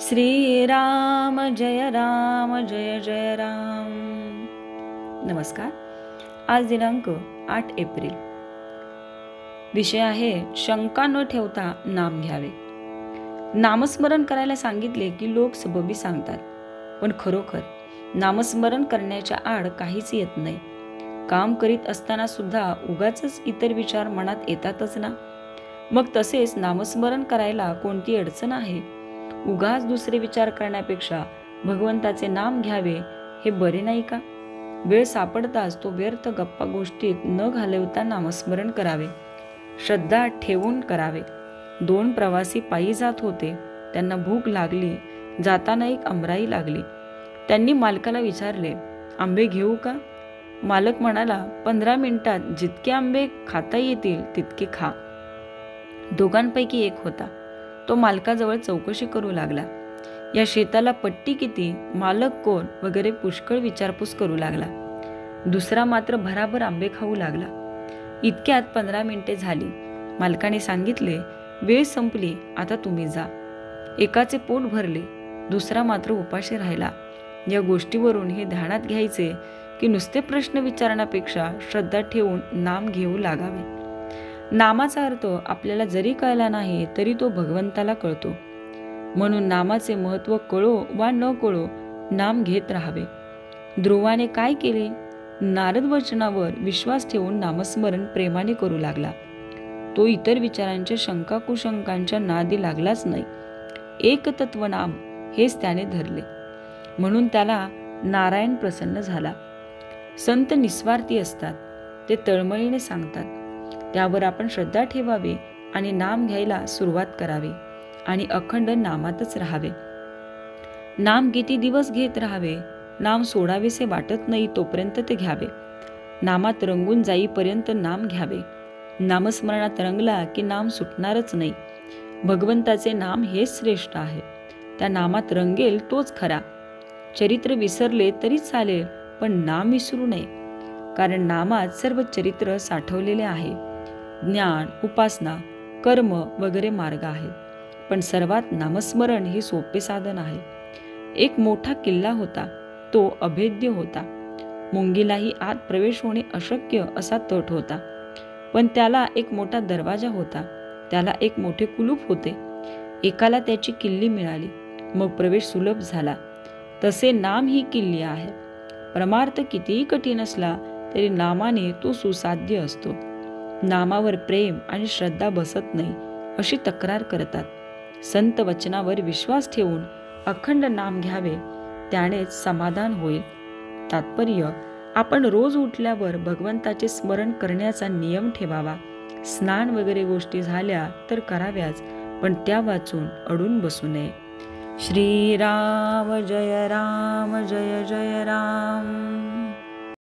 श्रीराम जय जय राम। नमस्कार। आज दिनांक 8 एप्रिल। विषय आहे शंका न ठेवता नाम घ्यावे। नामस्मरण करायला सांगितले की लोक सबबी सांगतात, पण खरोखर नामस्मरण करण्याच्या आड काहीच येत नाही। काम करीत असताना सुद्धा उगाचच इतर विचार मनात येतातच ना। मग तसेच नामस्मरण करायला कोणती अडचण आहे? उगाच दुसरे विचार करण्यापेक्षा भगवंताचे नाम घ्यावे हे बरे नाही का? वेळ सापडताच तो व्यर्थ गप्पा गोष्टीत न घालवता नामस्मरण करावे, श्रद्धा ठेवून करावे। 2 प्रवासी पायी जात होते। त्यांना भूक लागली। जाताना एक आंबराई लागली। त्यांनी मालकाला विचारले, आंबे घेऊ का? मालक म्हणाला, 15 मिनिटात जितके आंबे खाता येतील तितके खा। दोघांपैकी एक होता, तो मालकाजवळ चौकशी करू लागला। या शेताला पट्टी किती, मालक कोण वगैरे पुष्कळ विचारपूस करू लागला। दुसरा मात्र भराभर आंबे खाऊ लागला। इतक्यात 15 मिनिटे झाली। मालकाने सांगितले, वेळ संपली, आता तुम्ही जा। एकाचे पोट भरले, दुसरा मात्र उपाशी राहिला। या गोष्टीवरून हे ध्यानात घ्यायचे की नुसते प्रश्न विचारण्यापेक्षा श्रद्धा ठेवून नाम घेऊ लागावे। नामाचा अर्थ आपल्याला जरी कळला नाही तरी तो भगवंताला कळतो। म्हणून नामाचे महत्त्व कळो वा न कळो नाम घेत राहावे। ध्रुवाने काय केले? नारद वचनावर विश्वास ठेवून नामस्मरण प्रेमाने करू लागला। तो इतर विचारांच्या शंका कुशंकांच्या नादी लागलाच नाही। एकतत्व नाम हेच त्याने धरले, म्हणून त्याला नारायण प्रसन्न झाला। संत निस्वार्थी असतात, ते तळमळीने सांगतात। त्यावर आपण श्रद्धा ठेवावी आणि नाम घ्यायला सुरुवात करावी आणि अखंड नामातच राहावे। नाम किती दिवस घेत राहावे? नाम सोडावेसे वाटत नाही तोपर्यंत ते घ्यावे। नामात रंगून जाईपर्यंत नाम घ्यावे। नामस्मरणात रंगला की नाम सुटणारच नाही। भगवंताचे नाम हेच श्रेष्ठ आहे। त्या नामात रंगेल तोच खरा। चरित्र विसरले तरी चालेल, पण नाम विसरू नये, कारण नामात सर्व चरित्र साठवलेले आहे। ज्ञान, उपासना, कर्म वगैरे मार्ग आहेत, पण सर्वात नामस्मरण हे सोपे साधन आहे। एक मोठा किल्ला होता, तो अभेद्य होता। मुंगीलाही आत प्रवेश होणे अशक्य असा तट होता, पण त्याला एक मोठा दरवाजा होता, त्याला एक मोठे कुलूप होते। एकाला त्याची किल्ली मिळाली, मग प्रवेश सुलभ झाला। तसे नाम ही किल्ली आहे। परमार्थ कितीही कठीण असला तरी नामाने तो सुसाध्य असतो। नामावर प्रेम आणि श्रद्धा बसत नाही अशी तक्रार करतात। संत वचनावर विश्वास ठेवून अखंड नाम घ्यावे, त्यानेच समाधान होईल। तात्पर्य, आपण रोज उठल्यावर भगवंताचे स्मरण करण्याचा नियम ठेवावा। स्नान वगैरे गोष्टी झाल्या तर कराव्याच, पण त्या वाचून अडून बसू नये। श्रीराम जय राम।